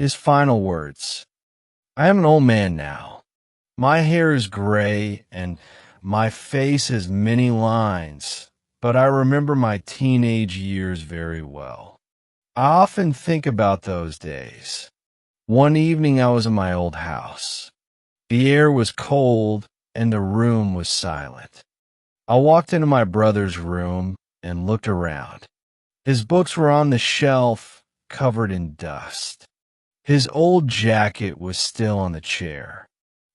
His final words. I am an old man now. My hair is gray and my face has many lines, but I remember my teenage years very well. I often think about those days. One evening I was in my old house. The air was cold and the room was silent. I walked into my brother's room and looked around. His books were on the shelf, covered in dust. His old jacket was still on the chair.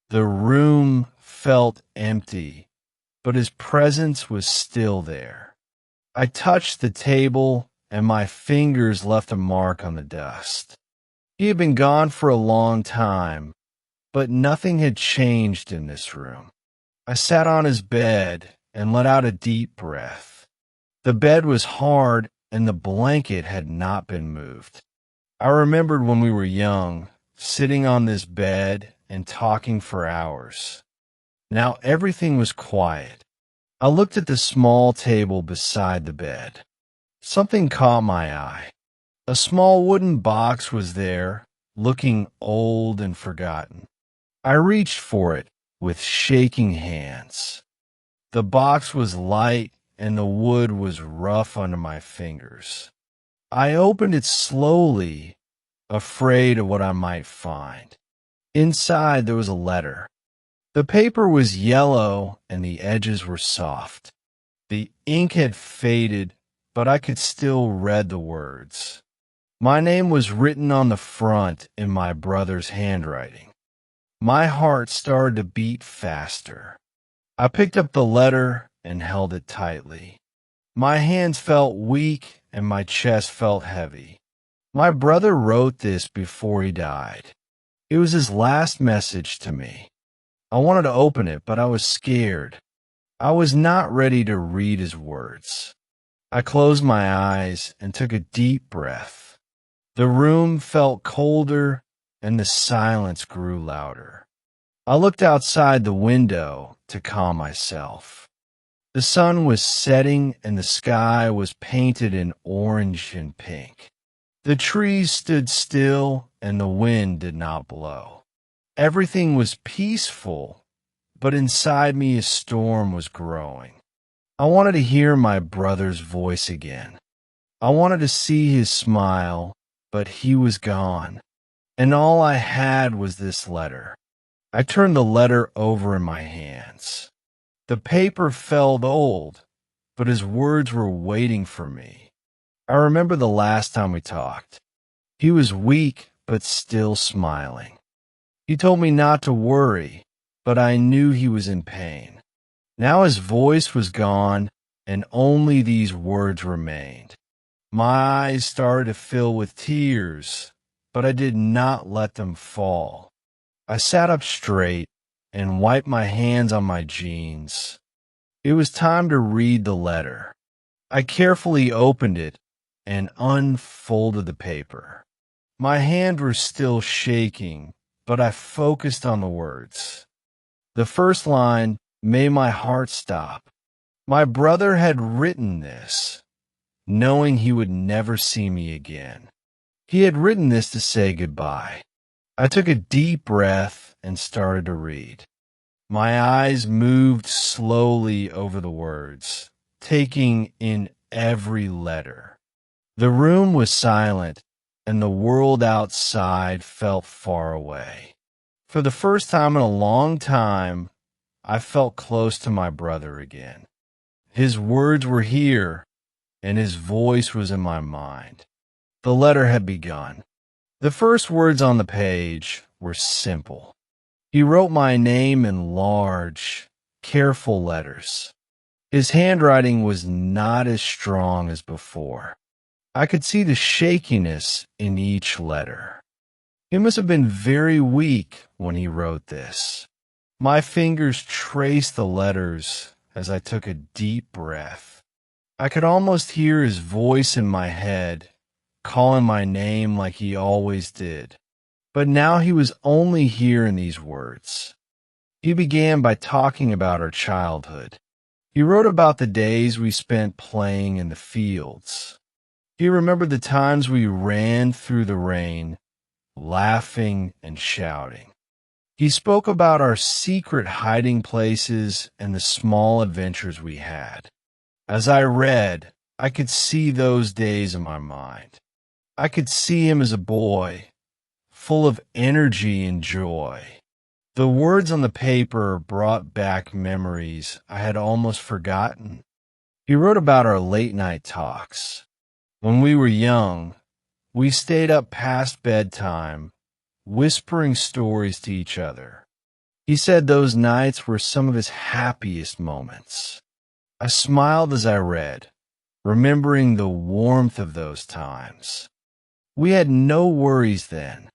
The room felt empty, but his presence was still there. I touched the table, and my fingers left a mark on the dust. He had been gone for a long time, but nothing had changed in this room. I sat on his bed and let out a deep breath. The bed was hard, and the blanket had not been moved. I remembered when we were young, sitting on this bed and talking for hours. Now everything was quiet. I looked at the small table beside the bed. Something caught my eye. A small wooden box was there, looking old and forgotten. I reached for it with shaking hands. The box was light and the wood was rough under my fingers. I opened it slowly, afraid of what I might find. Inside there was a letter. The paper was yellow and the edges were soft. The ink had faded, but I could still read the words. My name was written on the front in my brother's handwriting. My heart started to beat faster. I picked up the letter and held it tightly. My hands felt weak and my chest felt heavy. My brother wrote this before he died. It was his last message to me. I wanted to open it, but I was scared. I was not ready to read his words. I closed my eyes and took a deep breath. The room felt colder and the silence grew louder. I looked outside the window to calm myself. The sun was setting and the sky was painted in orange and pink. The trees stood still and the wind did not blow. Everything was peaceful, but inside me a storm was growing. I wanted to hear my brother's voice again. I wanted to see his smile, but he was gone, and all I had was this letter. I turned the letter over in my hands. The paper felt old, but his words were waiting for me. I remember the last time we talked. He was weak, but still smiling. He told me not to worry, but I knew he was in pain. Now his voice was gone, and only these words remained. My eyes started to fill with tears, but I did not let them fall. I sat up straight and wiped my hands on my jeans. It was time to read the letter. I carefully opened it and unfolded the paper. My hands were still shaking, but I focused on the words. The first line made my heart stop. My brother had written this, knowing he would never see me again. He had written this to say goodbye. I took a deep breath and started to read. My eyes moved slowly over the words, taking in every letter. The room was silent, and the world outside felt far away. For the first time in a long time, I felt close to my brother again. His words were here, and his voice was in my mind. The letter had begun. The first words on the page were simple. He wrote my name in large, careful letters. His handwriting was not as strong as before. I could see the shakiness in each letter. He must have been very weak when he wrote this. My fingers traced the letters as I took a deep breath. I could almost hear his voice in my head, calling my name like he always did. But now he was only here in these words. He began by talking about our childhood. He wrote about the days we spent playing in the fields. He remembered the times we ran through the rain, laughing and shouting. He spoke about our secret hiding places and the small adventures we had. As I read, I could see those days in my mind. I could see him as a boy, full of energy and joy. The words on the paper brought back memories I had almost forgotten. He wrote about our late-night talks. When we were young, we stayed up past bedtime, whispering stories to each other. He said those nights were some of his happiest moments. I smiled as I read, remembering the warmth of those times. We had no worries then.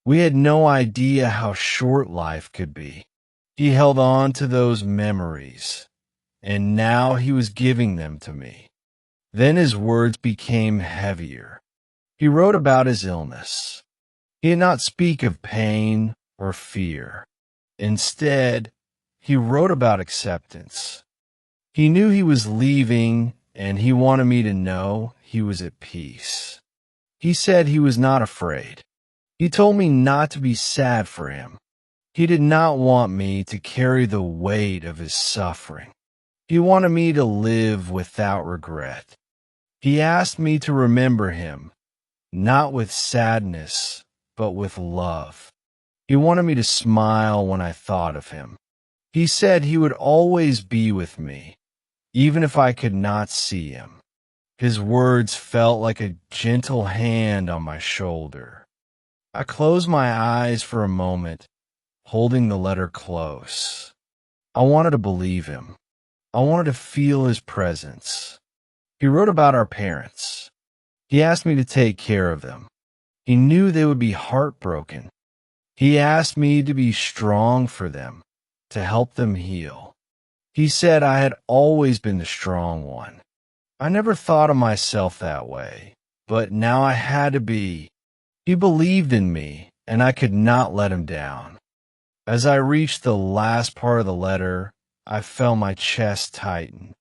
We had no idea how short life could be. He held on to those memories, and now he was giving them to me. Then his words became heavier. He wrote about his illness. He did not speak of pain or fear. Instead, he wrote about acceptance. He knew he was leaving, and he wanted me to know he was at peace. He said he was not afraid. He told me not to be sad for him. He did not want me to carry the weight of his suffering. He wanted me to live without regret. He asked me to remember him, not with sadness, but with love. He wanted me to smile when I thought of him. He said he would always be with me, even if I could not see him. His words felt like a gentle hand on my shoulder. I closed my eyes for a moment, holding the letter close. I wanted to believe him. I wanted to feel his presence. He wrote about our parents. He asked me to take care of them. He knew they would be heartbroken. He asked me to be strong for them, to help them heal. He said I had always been the strong one. I never thought of myself that way, but now I had to be. He believed in me, and I could not let him down. As I reached the last part of the letter, I felt my chest tighten.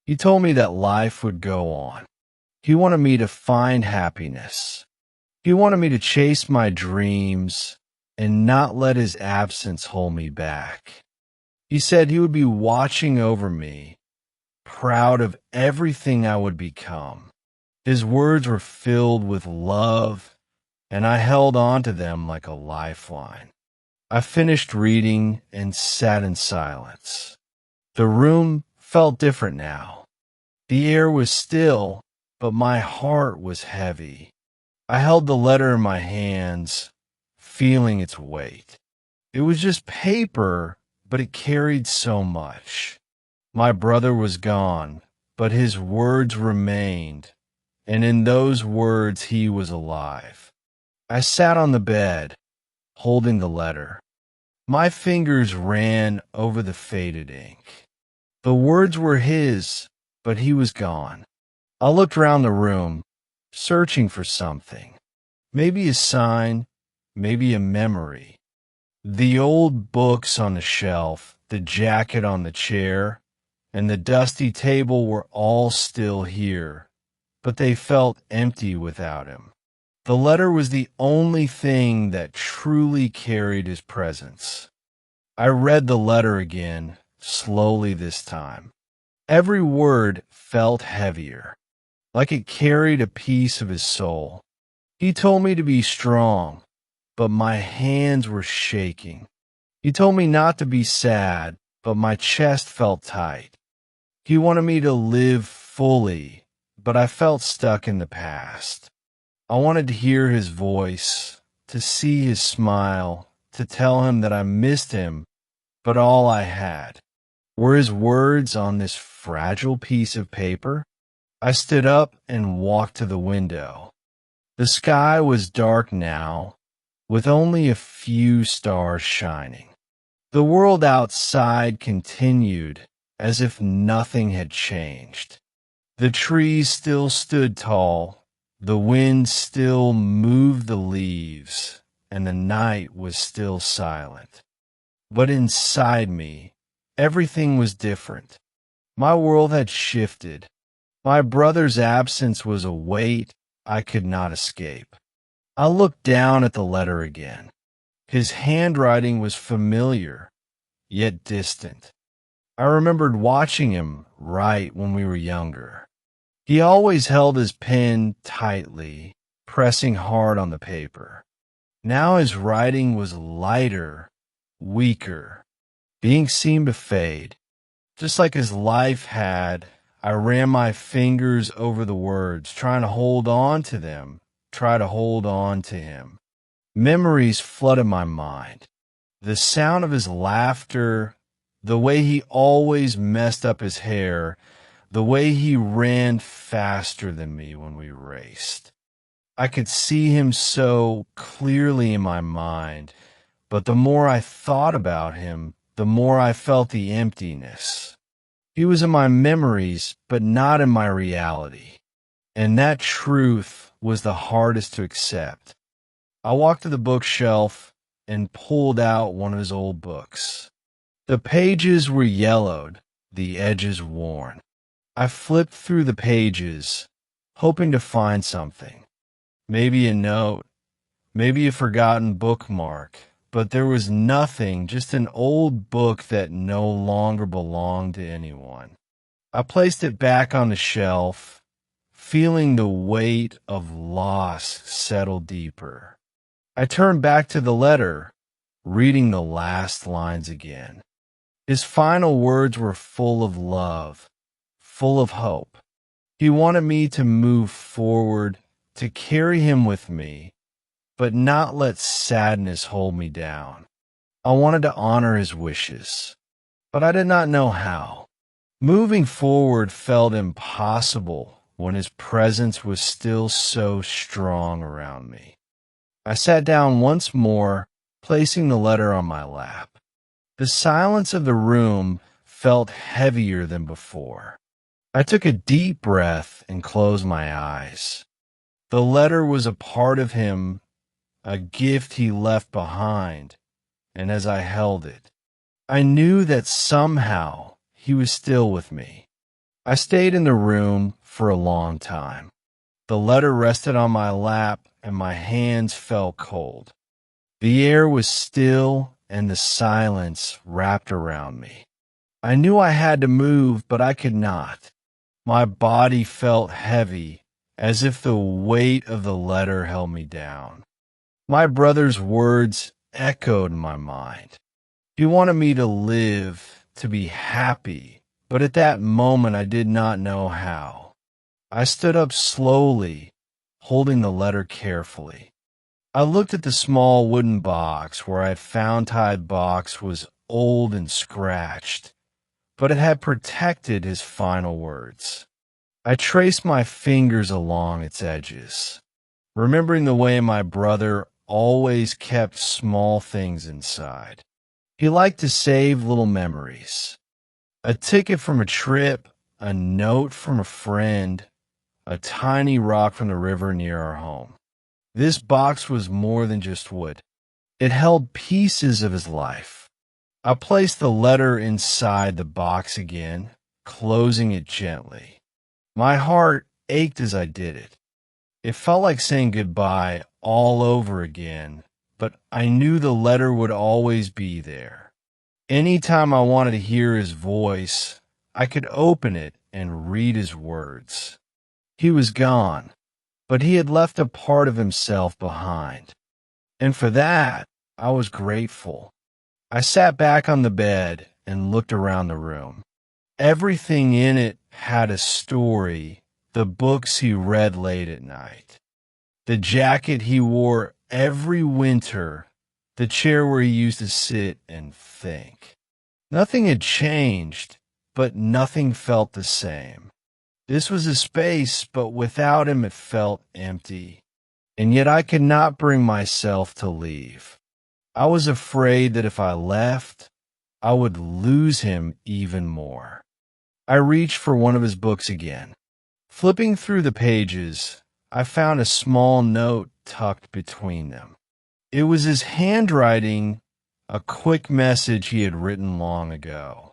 He told me that life would go on. He wanted me to find happiness. He wanted me to chase my dreams and not let his absence hold me back. He said he would be watching over me, proud of everything I would become. His words were filled with love, and I held on to them like a lifeline. I finished reading and sat in silence. The room felt different now. The air was still, but my heart was heavy. I held the letter in my hands, feeling its weight. It was just paper, but it carried so much. My brother was gone, but his words remained, and in those words he was alive. I sat on the bed, holding the letter. My fingers ran over the faded ink. The words were his, but he was gone. I looked around the room, searching for something. Maybe a sign, maybe a memory. The old books on the shelf, the jacket on the chair, and the dusty table were all still here, but they felt empty without him. The letter was the only thing that truly carried his presence. I read the letter again, slowly this time. Every word felt heavier, like it carried a piece of his soul. He told me to be strong, but my hands were shaking. He told me not to be sad, but my chest felt tight. He wanted me to live fully, but I felt stuck in the past. I wanted to hear his voice, to see his smile, to tell him that I missed him, but all I had were his words on this fragile piece of paper. I stood up and walked to the window. The sky was dark now, with only a few stars shining. The world outside continued as if nothing had changed. The trees still stood tall. The wind still moved the leaves, and the night was still silent. But inside me, everything was different. My world had shifted. My brother's absence was a weight I could not escape. I looked down at the letter again. His handwriting was familiar, yet distant. I remembered watching him write when we were younger. He always held his pen tightly, pressing hard on the paper. Now his writing was lighter, weaker, being seemed to fade. Just like his life had, I ran my fingers over the words, trying to hold on to them, try to hold on to him. Memories flooded my mind. The sound of his laughter, the way he always messed up his hair, the way he ran faster than me when we raced. I could see him so clearly in my mind, but the more I thought about him, the more I felt the emptiness. He was in my memories, but not in my reality. And that truth was the hardest to accept. I walked to the bookshelf and pulled out one of his old books. The pages were yellowed, the edges worn. I flipped through the pages, hoping to find something. Maybe a note, maybe a forgotten bookmark, but there was nothing, just an old book that no longer belonged to anyone. I placed it back on the shelf, feeling the weight of loss settle deeper. I turned back to the letter, reading the last lines again. His final words were full of love, full of hope. He wanted me to move forward, to carry him with me, but not let sadness hold me down. I wanted to honor his wishes, but I did not know how. Moving forward felt impossible when his presence was still so strong around me. I sat down once more, placing the letter on my lap. The silence of the room felt heavier than before. I took a deep breath and closed my eyes. The letter was a part of him, a gift he left behind, and as I held it, I knew that somehow he was still with me. I stayed in the room for a long time. The letter rested on my lap and my hands felt cold. The air was still and the silence wrapped around me. I knew I had to move, but I could not. My body felt heavy, as if the weight of the letter held me down. My brother's words echoed in my mind. He wanted me to live, to be happy, but at that moment I did not know how. I stood up slowly, holding the letter carefully. I looked at the small wooden box where I had found Tide box was old and scratched, but it had protected his final words. I traced my fingers along its edges, remembering the way my brother always kept small things inside. He liked to save little memories. A ticket from a trip, a note from a friend, a tiny rock from the river near our home. This box was more than just wood. It held pieces of his life. I placed the letter inside the box again, closing it gently. My heart ached as I did it. It felt like saying goodbye all over again, but I knew the letter would always be there. Anytime I wanted to hear his voice, I could open it and read his words. He was gone, but he had left a part of himself behind. And for that, I was grateful. I sat back on the bed and looked around the room. Everything in it had a story, the books he read late at night, the jacket he wore every winter, the chair where he used to sit and think. Nothing had changed, but nothing felt the same. This was a space, but without him it felt empty. And yet I could not bring myself to leave. I was afraid that if I left, I would lose him even more. I reached for one of his books again. Flipping through the pages, I found a small note tucked between them. It was his handwriting, a quick message he had written long ago.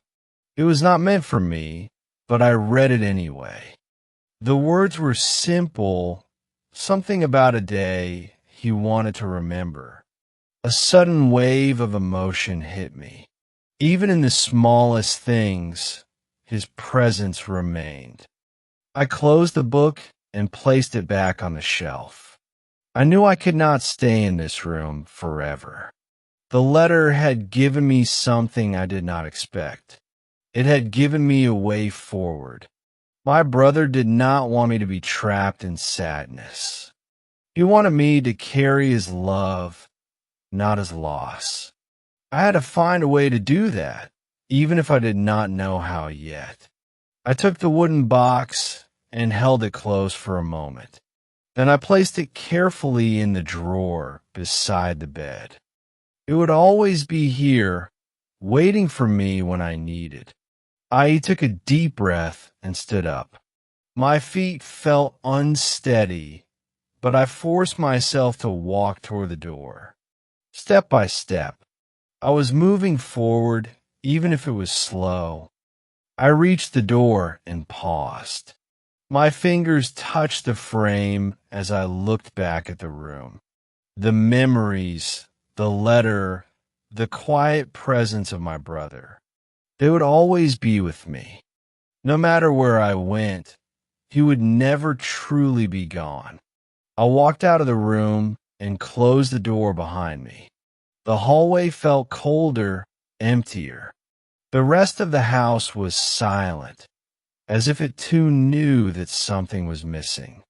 It was not meant for me, but I read it anyway. The words were simple, something about a day he wanted to remember. A sudden wave of emotion hit me. Even in the smallest things, his presence remained. I closed the book and placed it back on the shelf. I knew I could not stay in this room forever. The letter had given me something I did not expect. It had given me a way forward. My brother did not want me to be trapped in sadness. He wanted me to carry his love, not his loss. I had to find a way to do that, even if I did not know how yet. I took the wooden box and held it close for a moment. Then I placed it carefully in the drawer beside the bed. It would always be here, waiting for me when I needed. I took a deep breath and stood up. My feet felt unsteady, but I forced myself to walk toward the door. Step by step, I was moving forward, even if it was slow. I reached the door and paused. My fingers touched the frame as I looked back at the room. The memories, the letter, the quiet presence of my brother. They would always be with me. No matter where I went, he would never truly be gone. I walked out of the room and closed the door behind me. The hallway felt colder, emptier. The rest of the house was silent, as if it too knew that something was missing.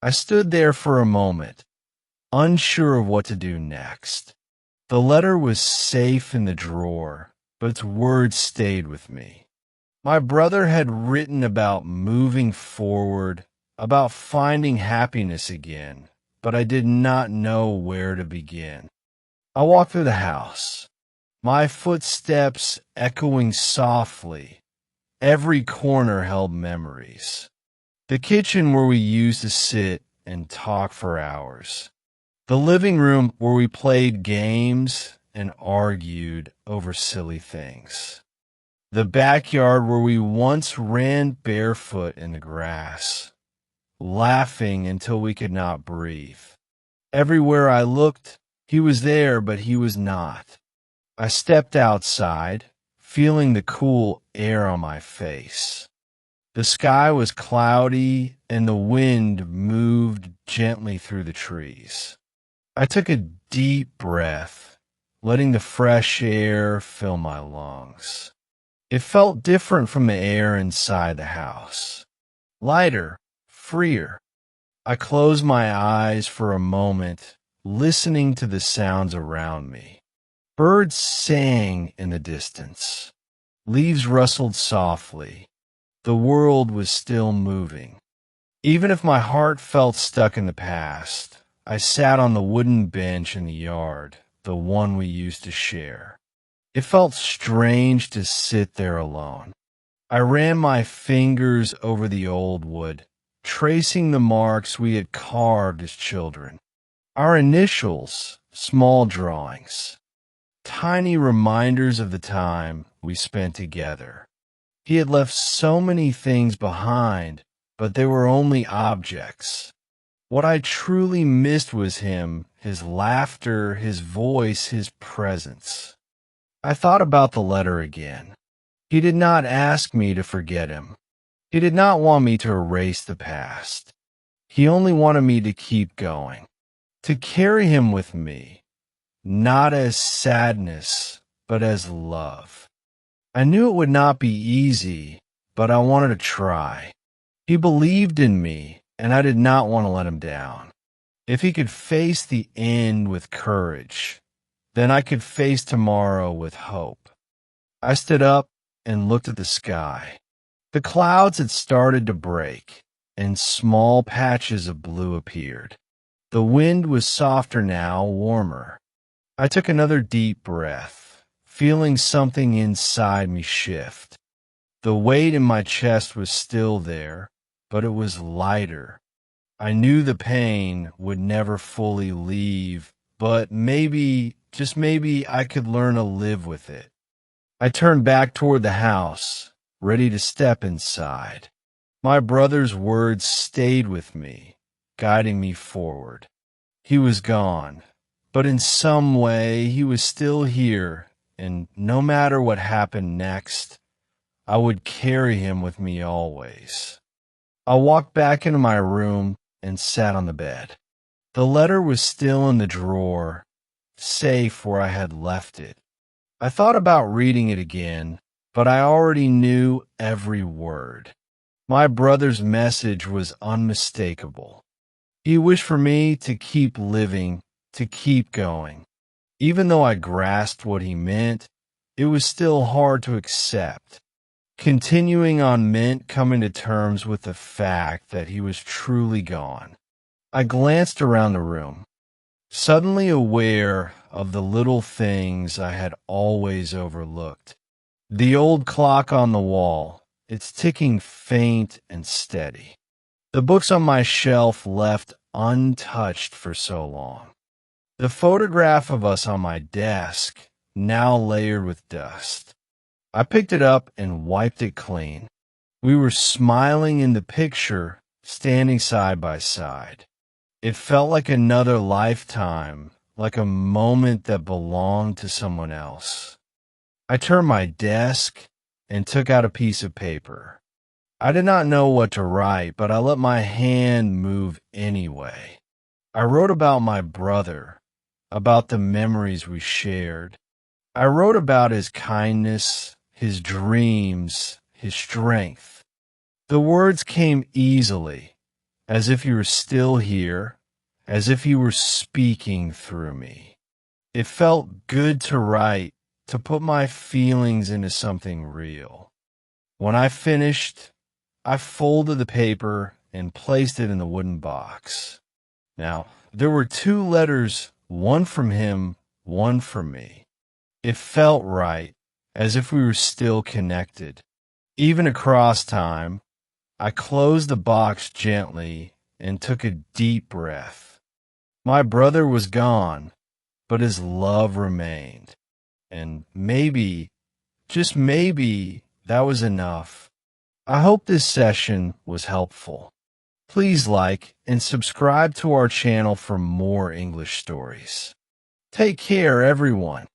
I stood there for a moment, unsure of what to do next. The letter was safe in the drawer, but its words stayed with me. My brother had written about moving forward, about finding happiness again, but I did not know where to begin. I walked through the house, my footsteps echoing softly. Every corner held memories. The kitchen where we used to sit and talk for hours. The living room where we played games and argued over silly things. The backyard where we once ran barefoot in the grass, laughing until we could not breathe. Everywhere I looked, he was there, but he was not. I stepped outside, feeling the cool air on my face. The sky was cloudy, and the wind moved gently through the trees. I took a deep breath, letting the fresh air fill my lungs. It felt different from the air inside the house. Lighter, freer. I closed my eyes for a moment, listening to the sounds around me. Birds sang in the distance. Leaves rustled softly. The world was still moving. Even if my heart felt stuck in the past, I sat on the wooden bench in the yard, the one we used to share. It felt strange to sit there alone. I ran my fingers over the old wood, tracing the marks we had carved as children. Our initials, small drawings, tiny reminders of the time we spent together. He had left so many things behind, but they were only objects. What I truly missed was him, his laughter, his voice, his presence. I thought about the letter again. He did not ask me to forget him. He did not want me to erase the past. He only wanted me to keep going, to carry him with me, not as sadness, but as love. I knew it would not be easy, but I wanted to try. He believed in me, and I did not want to let him down. If he could face the end with courage, then I could face tomorrow with hope. I stood up and looked at the sky. The clouds had started to break, and small patches of blue appeared. The wind was softer now, warmer. I took another deep breath, feeling something inside me shift. The weight in my chest was still there, but it was lighter. I knew the pain would never fully leave, but maybe, just maybe, I could learn to live with it. I turned back toward the house, ready to step inside. My brother's words stayed with me, guiding me forward. He was gone, but in some way he was still here, and no matter what happened next, I would carry him with me always. I walked back into my room and sat on the bed. The letter was still in the drawer, safe where I had left it. I thought about reading it again, but I already knew every word. My brother's message was unmistakable. He wished for me to keep living, to keep going. Even though I grasped what he meant, it was still hard to accept. Continuing on meant coming to terms with the fact that he was truly gone. I glanced around the room, suddenly aware of the little things I had always overlooked. The old clock on the wall, its ticking faint and steady. The books on my shelf left untouched for so long. The photograph of us on my desk, now layered with dust. I picked it up and wiped it clean. We were smiling in the picture, standing side by side. It felt like another lifetime, like a moment that belonged to someone else. I turned my desk and took out a piece of paper. I did not know what to write, but I let my hand move anyway. I wrote about my brother, about the memories we shared. I wrote about his kindness, his dreams, his strength. The words came easily, as if he were still here, as if he were speaking through me. It felt good to write, to put my feelings into something real. When I finished, I folded the paper and placed it in the wooden box. Now, there were 2 letters, one from him, one from me. It felt right, as if we were still connected. Even across time, I closed the box gently and took a deep breath. My brother was gone, but his love remained. And maybe, just maybe, that was enough. I hope this session was helpful. Please like and subscribe to our channel for more English stories. Take care, everyone.